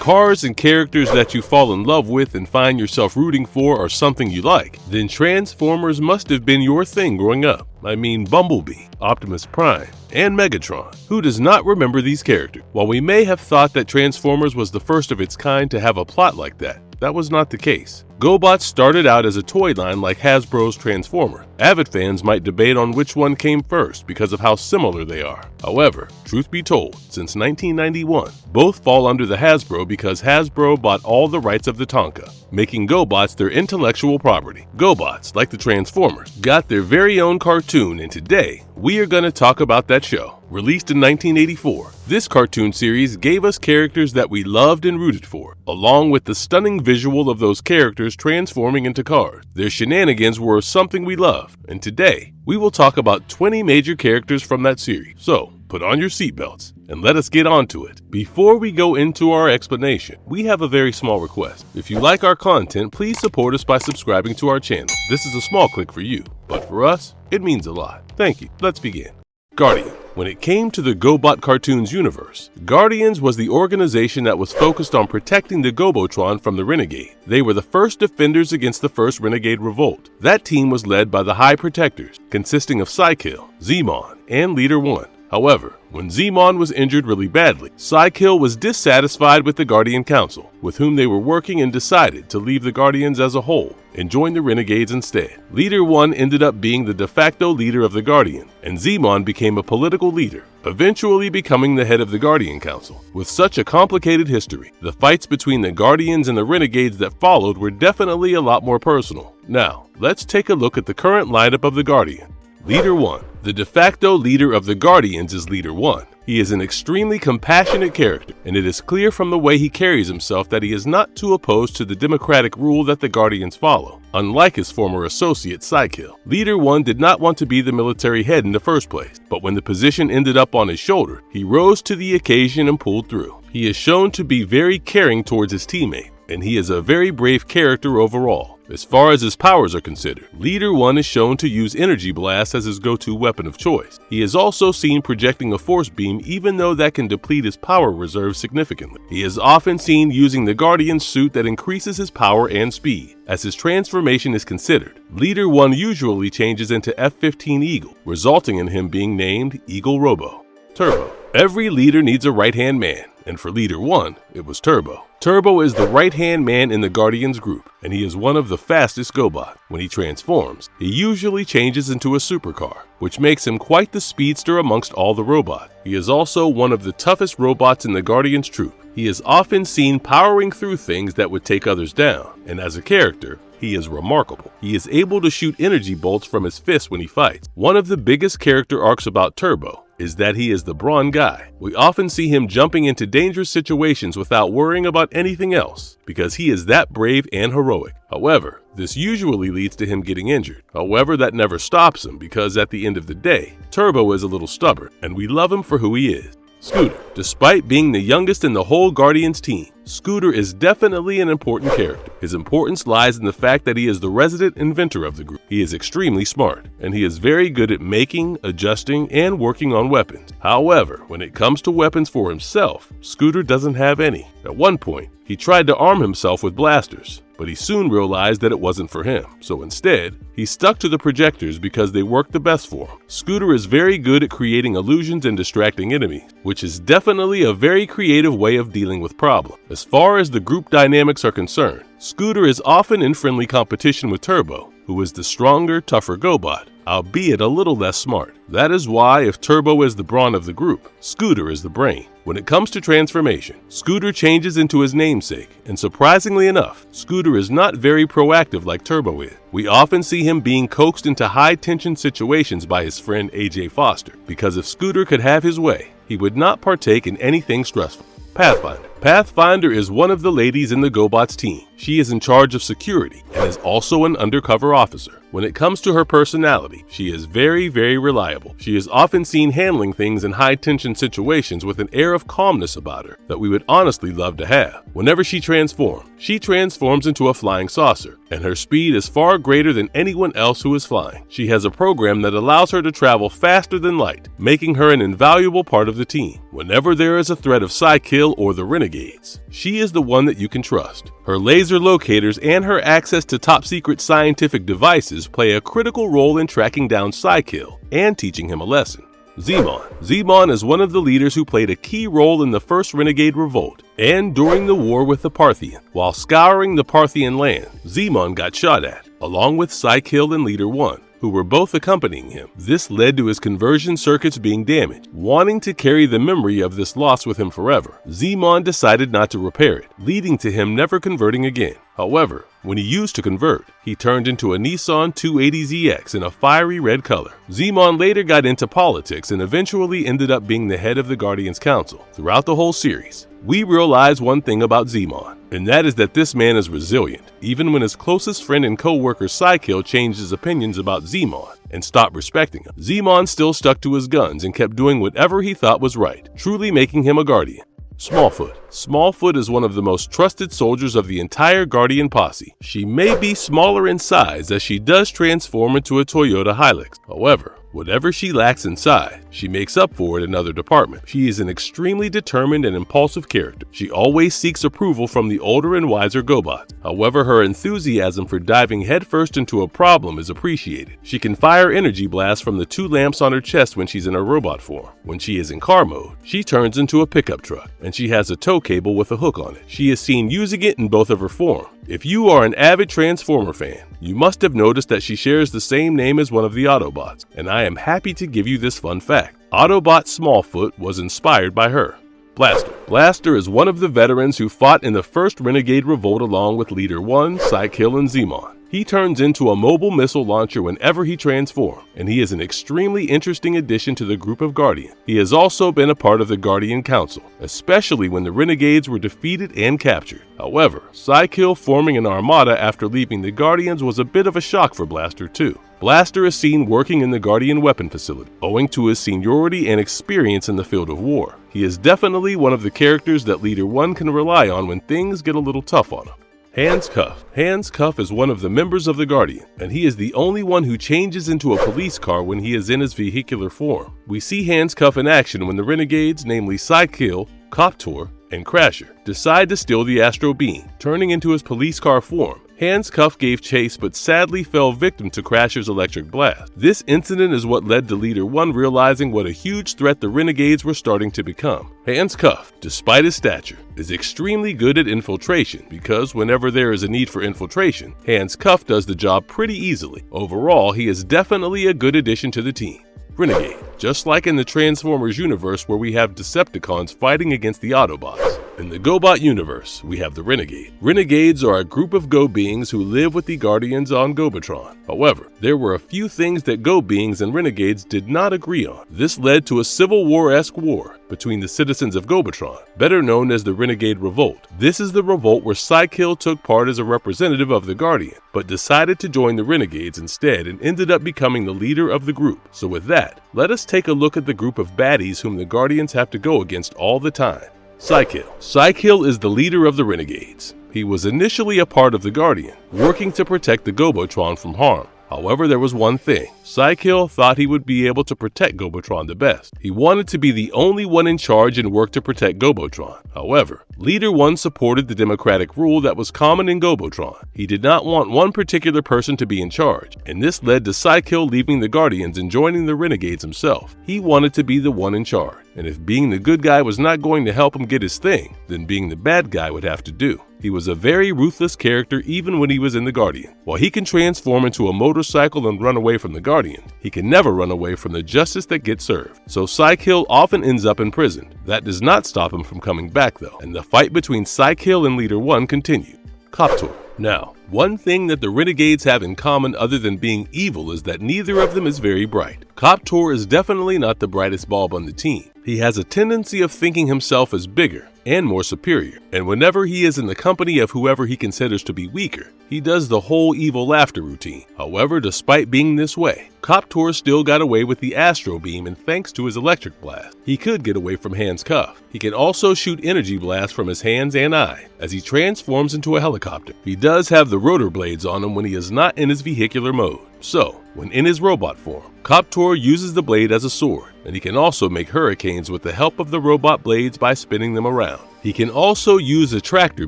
cars and characters that you fall in love with and find yourself rooting for are something you like, then Transformers must have been your thing growing up. I mean Bumblebee, Optimus Prime, and Megatron. Who does not remember these characters? While we may have thought that Transformers was the first of its kind to have a plot like that was not the case. Gobots started out as a toy line like Hasbro's Transformer. Avid fans might debate on which one came first because of how similar they are. However, truth be told, since 1991, both fall under the Hasbro because Hasbro bought all the rights of the Tonka, making Gobots their intellectual property. Gobots, like the Transformers, got their very own cartoon, and today, we are going to talk about that show. Released in 1984, this cartoon series gave us characters that we loved and rooted for, along with the stunning visual of those characters transforming into cars. Their shenanigans were something we love, and today, we will talk about 20 major characters from that series. So, put on your seatbelts, and let us get on to it. Before we go into our explanation, we have a very small request. If you like our content, please support us by subscribing to our channel. This is a small click for you, but for us, it means a lot. Thank you. Let's begin. Guardian. When it came to the Gobot cartoons universe, Guardians was the organization that was focused on protecting the Gobotron from the Renegade. They were the first defenders against the first Renegade revolt. That team was led by the High Protectors, consisting of Sly Hill, Zemon, and Leader 1. However, when Zemon was injured really badly, Sly Hill was dissatisfied with the Guardian Council, with whom they were working, and decided to leave the Guardians as a whole and join the Renegades instead. Leader 1 ended up being the de facto leader of the Guardian, and Zemon became a political leader, eventually becoming the head of the Guardian Council. With such a complicated history, the fights between the Guardians and the Renegades that followed were definitely a lot more personal. Now, let's take a look at the current lineup of the Guardian. Leader 1. The de facto leader of the Guardians is Leader 1. He is an extremely compassionate character, and it is clear from the way he carries himself that he is not too opposed to the democratic rule that the Guardians follow. Unlike his former associate Sly Hill, Leader 1 did not want to be the military head in the first place, but when the position ended up on his shoulder, he rose to the occasion and pulled through. He is shown to be very caring towards his teammate, and he is a very brave character overall. As far as his powers are considered, Leader 1 is shown to use Energy Blast as his go-to weapon of choice. He is also seen projecting a Force Beam, even though that can deplete his power reserve significantly. He is often seen using the Guardian suit that increases his power and speed. As his transformation is considered, Leader 1 usually changes into F-15 Eagle, resulting in him being named Eagle Robo. Turbo. Every leader needs a right-hand man, and for Leader 1, it was Turbo. Turbo is the right-hand man in the Guardians group, and he is one of the fastest Gobot. When he transforms, he usually changes into a supercar, which makes him quite the speedster amongst all the robots. He is also one of the toughest robots in the Guardians troop. He is often seen powering through things that would take others down, and as a character, he is remarkable. He is able to shoot energy bolts from his fists when he fights. One of the biggest character arcs about Turbo is that he is the brawn guy. We often see him jumping into dangerous situations without worrying about anything else, because he is that brave and heroic. However, this usually leads to him getting injured. However, that never stops him, because at the end of the day, Turbo is a little stubborn, and we love him for who he is. Scooter. Despite being the youngest in the whole Guardians team, Scooter is definitely an important character. His importance lies in the fact that he is the resident inventor of the group. He is extremely smart, and he is very good at making, adjusting, and working on weapons. However, when it comes to weapons for himself, Scooter doesn't have any. At one point, he tried to arm himself with blasters, but he soon realized that it wasn't for him. So instead, he stuck to the projectors because they worked the best for him. Scooter is very good at creating illusions and distracting enemies, which is definitely a very creative way of dealing with problems. As far as the group dynamics are concerned, Scooter is often in friendly competition with Turbo, who is the stronger, tougher Gobot, albeit a little less smart. That is why if Turbo is the brawn of the group, Scooter is the brain. When it comes to transformation, Scooter changes into his namesake, and surprisingly enough, Scooter is not very proactive like Turbo is. We often see him being coaxed into high-tension situations by his friend AJ Foster, because if Scooter could have his way, he would not partake in anything stressful. Pathfinder. Pathfinder is one of the ladies in the Gobots team. She is in charge of security and is also an undercover officer. When it comes to her personality, she is very, very reliable. She is often seen handling things in high-tension situations with an air of calmness about her that we would honestly love to have. Whenever she transforms into a flying saucer, and her speed is far greater than anyone else who is flying. She has a program that allows her to travel faster than light, making her an invaluable part of the team. Whenever there is a threat of Sly Hill or the Renegades, she is the one that you can trust. Her laser locators and her access to top-secret scientific devices play a critical role in tracking down Sly Hill and teaching him a lesson. Zemon. Zemon is one of the leaders who played a key role in the first Renegade revolt and during the war with the Parthian. While scouring the Parthian land, Zemon got shot at, along with Sly Hill and Leader 1, who were both accompanying him. This led to his conversion circuits being damaged. Wanting to carry the memory of this loss with him forever, Zemon decided not to repair it, leading to him never converting again. However, when he used to convert, he turned into a Nissan 280ZX in a fiery red color. Zemon later got into politics and eventually ended up being the head of the Guardians Council. Throughout the whole series, we realize one thing about Zemon, and that is that this man is resilient, even when his closest friend and co-worker Sly Hill changed his opinions about Zemon and stopped respecting him. Zemon still stuck to his guns and kept doing whatever he thought was right, truly making him a Guardian. Smallfoot. Smallfoot is one of the most trusted soldiers of the entire Guardian posse. She may be smaller in size as she does transform into a Toyota Hilux. However, whatever she lacks inside, she makes up for it in other departments. She is an extremely determined and impulsive character. She always seeks approval from the older and wiser Gobots. However, her enthusiasm for diving headfirst into a problem is appreciated. She can fire energy blasts from the 2 lamps on her chest when she's in her robot form. When she is in car mode, she turns into a pickup truck, and she has a tow cable with a hook on it. She is seen using it in both of her forms. If you are an avid Transformer fan, you must have noticed that she shares the same name as one of the Autobots, and I am happy to give you this fun fact. Autobot Smallfoot was inspired by her. Blaster. Blaster is one of the veterans who fought in the first Renegade revolt along with Leader 1, Sly Hill, and Zemon. He turns into a mobile missile launcher whenever he transforms, and he is an extremely interesting addition to the group of Guardians. He has also been a part of the Guardian Council, especially when the Renegades were defeated and captured. However, Sly Hill forming an armada after leaving the Guardians was a bit of a shock for Blaster too. Blaster is seen working in the Guardian weapon facility, owing to his seniority and experience in the field of war. He is definitely one of the characters that Leader 1 can rely on when things get a little tough on him. Handcuff. Handcuff is one of the members of the Guardian, and he is the only one who changes into a police car when he is in his vehicular form. We see Handcuff in action when the Renegades, namely Sly Hill, Coptor, and Crasher, decide to steal the Astro Beam, turning into his police car form. Handcuff gave chase but sadly fell victim to Crasher's electric blast. This incident is what led to Leader 1 realizing what a huge threat the Renegades were starting to become. Handcuff, despite his stature, is extremely good at infiltration because whenever there is a need for infiltration, Handcuff does the job pretty easily. Overall, he is definitely a good addition to the team. Renegade. Just like in the Transformers universe where we have Decepticons fighting against the Autobots, in the Gobot universe, we have the Renegade. Renegades are a group of Go beings who live with the Guardians on Gobotron. However, there were a few things that Go beings and Renegades did not agree on. This led to a Civil War-esque war between the citizens of Gobotron, better known as the Renegade Revolt. This is the revolt where Sly Hill took part as a representative of the Guardian, but decided to join the Renegades instead and ended up becoming the leader of the group. So with that, let us take a look at the group of baddies whom the Guardians have to go against all the time. Sly Hill. Sly Hill is the leader of the Renegades. He was initially a part of the Guardian, working to protect the Gobotron from harm. However, there was one thing. Sly Hill thought he would be able to protect Gobotron the best. He wanted to be the only one in charge and work to protect Gobotron. However, Leader 1 supported the democratic rule that was common in Gobotron. He did not want one particular person to be in charge, and this led to Sly Hill leaving the Guardians and joining the Renegades himself. He wanted to be the one in charge, and if being the good guy was not going to help him get his thing, then being the bad guy would have to do. He was a very ruthless character even when he was in the Guardian. While he can transform into a motorcycle and run away from the Guardian, he can never run away from the justice that gets served. So Sly Hill often ends up imprisoned. That does not stop him from coming back though, and the fight between Sly Hill and Leader 1 continued. Coptor. Now, one thing that the Renegades have in common other than being evil is that neither of them is very bright. Coptor is definitely not the brightest bulb on the team. He has a tendency of thinking himself as bigger and more superior, and whenever he is in the company of whoever he considers to be weaker, He does the whole evil laughter routine. However, despite being this way, Coptor still got away with the Astro Beam, and thanks to his electric blast, he could get away from Handcuff. He can also shoot energy blasts from his hands and eye as he transforms into a helicopter. He does have the rotor blades on him when he is not in his vehicular mode. So, when in his robot form, Coptor uses the blade as a sword, and he can also make hurricanes with the help of the robot blades by spinning them around. He can also use a tractor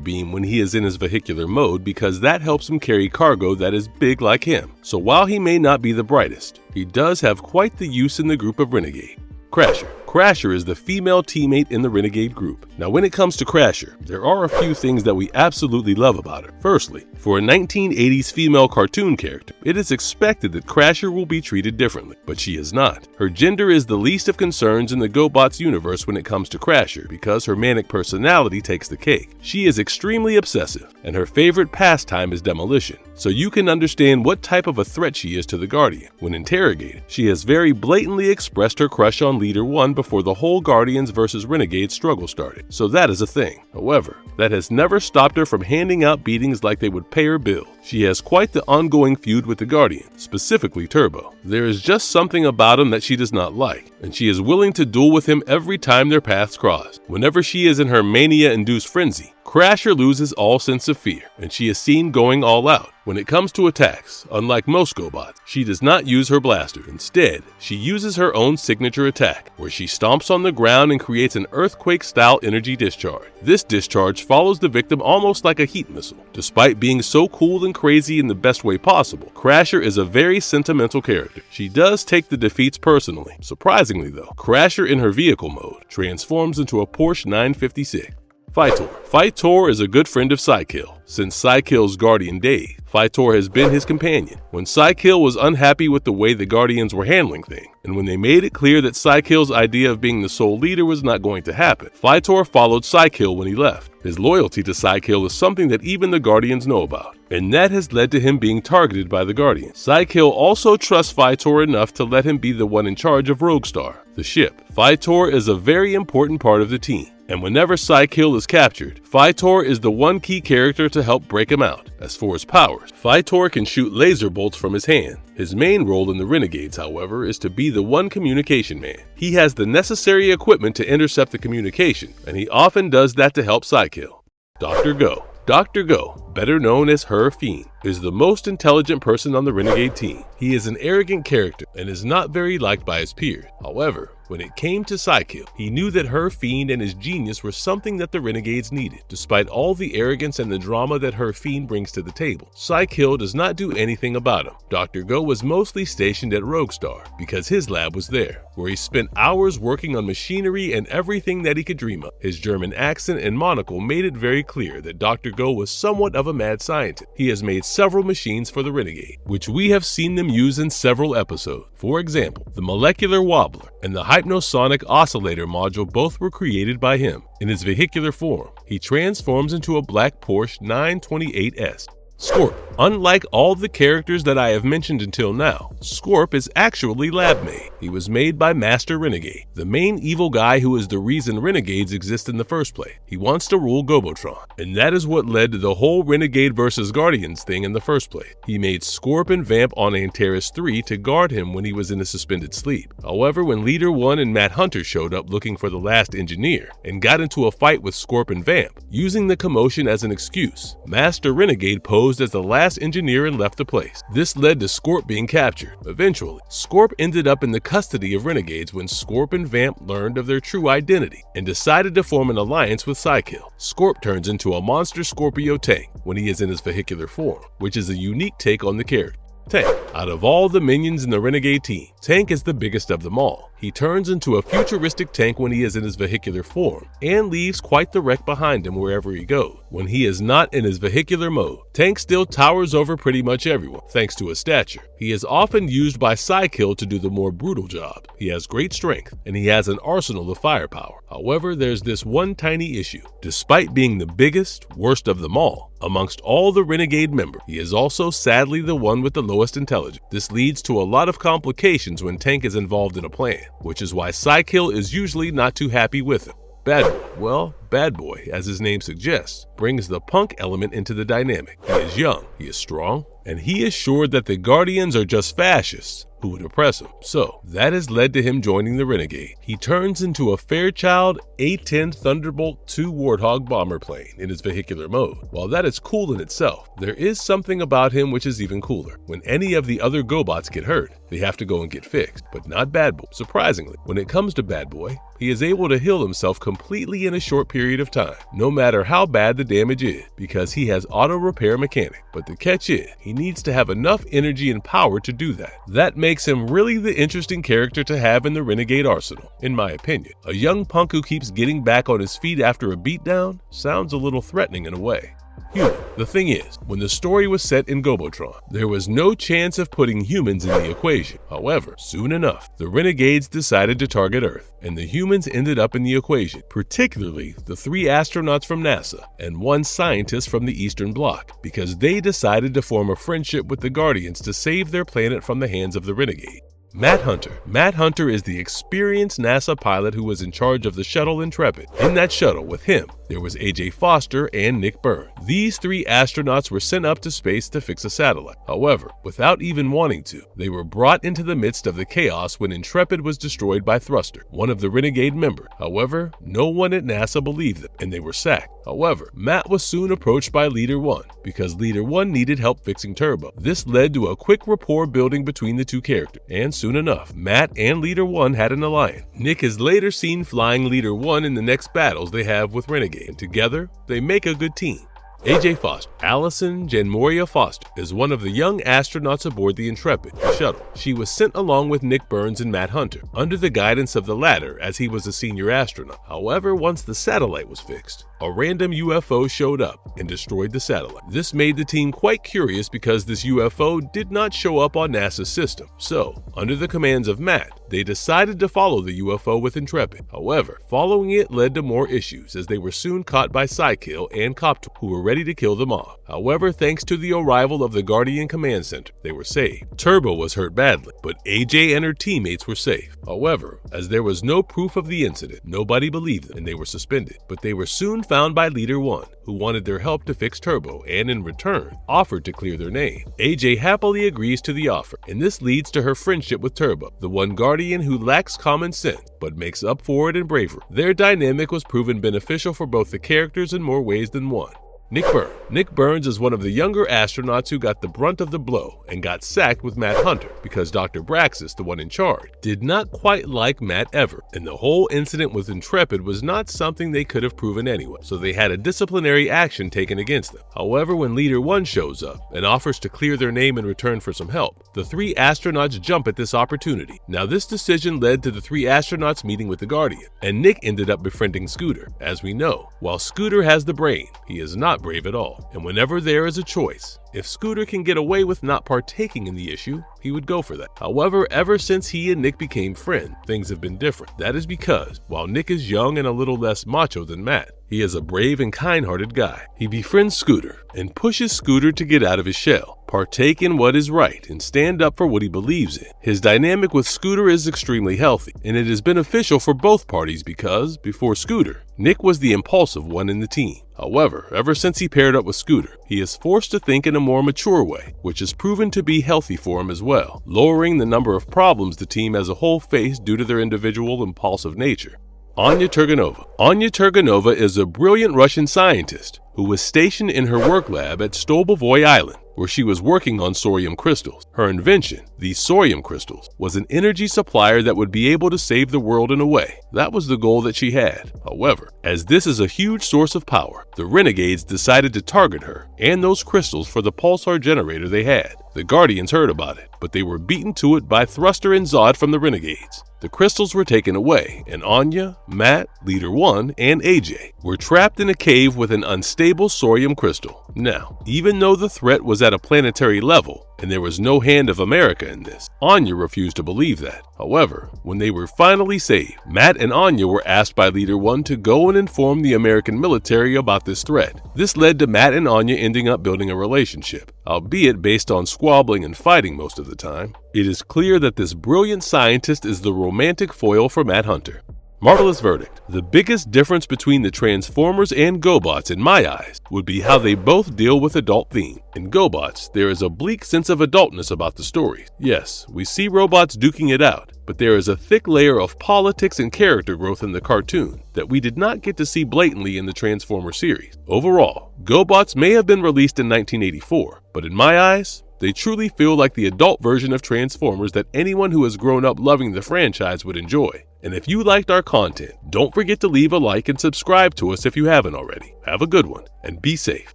beam when he is in his vehicular mode because that helps him carry cargo that is big like him. So while he may not be the brightest, he does have quite the use in the group of Renegade. Crasher. Crasher is the female teammate in the Renegade group. Now when it comes to Crasher, there are a few things that we absolutely love about her. Firstly, for a 1980s female cartoon character, it is expected that Crasher will be treated differently, but she is not. Her gender is the least of concerns in the Gobots universe when it comes to Crasher because her manic personality takes the cake. She is extremely obsessive, and her favorite pastime is demolition. So you can understand what type of a threat she is to the Guardian. When interrogated, she has very blatantly expressed her crush on Leader 1 before the whole Guardians versus Renegade struggle started. So that is a thing. However, that has never stopped her from handing out beatings like they would pay her bill. She has quite the ongoing feud with the Guardian, specifically Turbo. There is just something about him that she does not like, and she is willing to duel with him every time their paths cross. Whenever she is in her mania-induced frenzy, Crasher loses all sense of fear, and she is seen going all out. When it comes to attacks, unlike most Gobots, she does not use her blaster. Instead, she uses her own signature attack, where she stomps on the ground and creates an earthquake-style energy discharge. This discharge follows the victim almost like a heat missile. Despite being so cool and crazy in the best way possible, Crasher is a very sentimental character. She does take the defeats personally. Surprisingly though, Crasher in her vehicle mode transforms into a Porsche 956. Phor. Phor is a good friend of Sly Hill. Since Sly Hill's guardian days, Phor has been his companion. When Sly Hill was unhappy with the way the Guardians were handling things, and when they made it clear that Sly Hill's idea of being the sole leader was not going to happen, Phor followed Sly Hill when he left. His loyalty to Sly Hill is something that even the Guardians know about, and that has led to him being targeted by the Guardians. Sly Hill also trusts Phor enough to let him be the one in charge of Roguestar, the ship. Phor is a very important part of the team, and whenever Sly Hill is captured, Phor is the one key character to help break him out. As for his powers, Phor can shoot laser bolts from his hand. His main role in the Renegades, however, is to be the one communication man. He has the necessary equipment to intercept the communication, and he often does that to help Sly Hill. Dr. Go. Dr. Go, better known as Her Fiend, is the most intelligent person on the Renegade team. He is an arrogant character and is not very liked by his peers. However, when it came to Sly Hill, he knew that Her Fiend and his genius were something that the Renegades needed. Despite all the arrogance and the drama that Her Fiend brings to the table, Sly Hill does not do anything about him. Dr. Go was mostly stationed at Roguestar because his lab was there, where he spent hours working on machinery and everything that he could dream of. His German accent and monocle made it very clear that Dr. Go was somewhat of a mad scientist. He has made several machines for the Renegade, which we have seen them use in several episodes. For example, the Molecular Wobbler and the Hypnosonic Oscillator module both were created by him. In his vehicular form, he transforms into a black Porsche 928S. Scorp. Unlike all the characters that I have mentioned until now, Scorp is actually lab-made. He was made by Master Renegade, the main evil guy who is the reason Renegades exist in the first place. He wants to rule Gobotron, and that is what led to the whole Renegade versus Guardians thing in the first place. He made Scorp and Vamp on Antares 3 to guard him when he was in a suspended sleep. However, when Leader 1 and Matt Hunter showed up looking for the last engineer and got into a fight with Scorp and Vamp, using the commotion as an excuse, Master Renegade posed as the last engineer and left the place. This led to Scorp being captured. Eventually, Scorp ended up in the custody of Renegades when Scorp and Vamp learned of their true identity and decided to form an alliance with Sly Hill. Scorp turns into a monster Scorpio tank when he is in his vehicular form, which is a unique take on the character. Tank. Out of all the minions in the Renegade team, Tank is the biggest of them all. He turns into a futuristic tank when he is in his vehicular form and leaves quite the wreck behind him wherever he goes. When he is not in his vehicular mode, Tank still towers over pretty much everyone thanks to his stature. He is often used by Sly Hill to do the more brutal job. He has great strength and he has an arsenal of firepower. However, there's this one tiny issue. Despite being the biggest, worst of them all, amongst all the Renegade members, he is also sadly the one with the lowest intelligence. This leads to a lot of complications when Tank is involved in a plan, which is why Sly Hill is usually not too happy with him. Bad Boy, as his name suggests, brings the punk element into the dynamic. He is young, he is strong, and he is sure that the Guardians are just fascists who would oppress him. So, that has led to him joining the Renegade. He turns into a Fairchild A-10 Thunderbolt II Warthog bomber plane in his vehicular mode. While that is cool in itself, there is something about him which is even cooler. When any of the other Gobots get hurt, they have to go and get fixed, but not Bad Boy. Surprisingly, when it comes to Bad Boy, he is able to heal himself completely in a short period of time, no matter how bad the damage is, because he has auto repair mechanic. But the catch is, he needs to have enough energy and power to do that. That makes him really the interesting character to have in the Renegade arsenal, in my opinion. A young punk who keeps getting back on his feet after a beatdown sounds a little threatening in a way. Human. The thing is, when the story was set in Gobotron, there was no chance of putting humans in the equation. However, soon enough, the Renegades decided to target Earth, and the humans ended up in the equation, particularly the 3 astronauts from NASA and 1 scientist from the Eastern Bloc, because they decided to form a friendship with the Guardians to save their planet from the hands of the Renegade. Matt Hunter. Matt Hunter is the experienced NASA pilot who was in charge of the shuttle Intrepid. In that shuttle with him, there was AJ Foster and Nick Byrne. These 3 astronauts were sent up to space to fix a satellite. However, without even wanting to, they were brought into the midst of the chaos when Intrepid was destroyed by Thruster, one of the Renegade members. However, no one at NASA believed them, and they were sacked. However, Matt was soon approached by Leader 1, because Leader 1 needed help fixing Turbo. This led to a quick rapport building between the 2 characters, and soon enough, Matt and Leader 1 had an alliance. Nick is later seen flying Leader 1 in the next battles they have with Renegade, and together, they make a good team. AJ Foster. Allison Janmoria Foster is one of the young astronauts aboard the Intrepid shuttle. She was sent along with Nick Burns and Matt Hunter, under the guidance of the latter as he was a senior astronaut. However, once the satellite was fixed, a random UFO showed up and destroyed the satellite. This made the team quite curious because this UFO did not show up on NASA's system. So, under the commands of Matt, they decided to follow the UFO with Intrepid. However, following it led to more issues as they were soon caught by Sly Hill and Coptor, who were ready to kill them off. However, thanks to the arrival of the Guardian Command Center, they were saved. Turbo was hurt badly, but AJ and her teammates were safe. However, as there was no proof of the incident, nobody believed them and they were suspended. But they were soon found by Leader 1, who wanted their help to fix Turbo and in return, offered to clear their name. AJ happily agrees to the offer, and this leads to her friendship with Turbo, the one Guardian who lacks common sense but makes up for it in bravery. Their dynamic was proven beneficial for both the characters in more ways than one. Nick Burns. Nick Burns is one of the younger astronauts who got the brunt of the blow and got sacked with Matt Hunter because Dr. Braxis, the one in charge, did not quite like Matt ever, and the whole incident with Intrepid was not something they could have proven anyway, so they had a disciplinary action taken against them. However, when Leader 1 shows up and offers to clear their name in return for some help, the 3 astronauts jump at this opportunity. Now this decision led to the 3 astronauts meeting with the Guardian, and Nick ended up befriending Scooter. As we know, while Scooter has the brain, he is not brave at all, and whenever there is a choice, if Scooter can get away with not partaking in the issue, he would go for that. However, ever since he and Nick became friends, things have been different. That is because, while Nick is young and a little less macho than Matt, he is a brave and kind-hearted guy. He befriends Scooter and pushes Scooter to get out of his shell, partake in what is right, and stand up for what he believes in. His dynamic with Scooter is extremely healthy, and it is beneficial for both parties because, before Scooter, Nick was the impulsive one in the team. However, ever since he paired up with Scooter, he is forced to think in a more mature way, which has proven to be healthy for him as well, lowering the number of problems the team as a whole faced due to their individual impulsive nature. Anya Turanova. Anya Turanova is a brilliant Russian scientist who was stationed in her work lab at Stolbovoy Island, where she was working on thorium crystals. Her invention, these thorium crystals, was an energy supplier that would be able to save the world in a way. That was the goal that she had. However, as this is a huge source of power, the Renegades decided to target her and those crystals for the pulsar generator they had. The Guardians heard about it, but they were beaten to it by Thruster and Zod from the Renegades. The crystals were taken away, and Anya, Matt, Leader 1, and AJ were trapped in a cave with an unstable thorium crystal. Now, even though the threat was at a planetary level, and there was no hand of America in this, Anya refused to believe that. However, when they were finally saved, Matt and Anya were asked by Leader 1 to go and inform the American military about this threat. This led to Matt and Anya ending up building a relationship, albeit based on squabbling and fighting most of the time. It is clear that this brilliant scientist is the romantic foil for Matt Hunter. Marvelous verdict. The biggest difference between the Transformers and Gobots, in my eyes, would be how they both deal with adult themes. In Gobots, there is a bleak sense of adultness about the story. Yes, we see robots duking it out, but there is a thick layer of politics and character growth in the cartoon that we did not get to see blatantly in the Transformers series. Overall, Gobots may have been released in 1984, but in my eyes, they truly feel like the adult version of Transformers that anyone who has grown up loving the franchise would enjoy. And if you liked our content, don't forget to leave a like and subscribe to us if you haven't already. Have a good one, and be safe.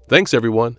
Thanks, everyone.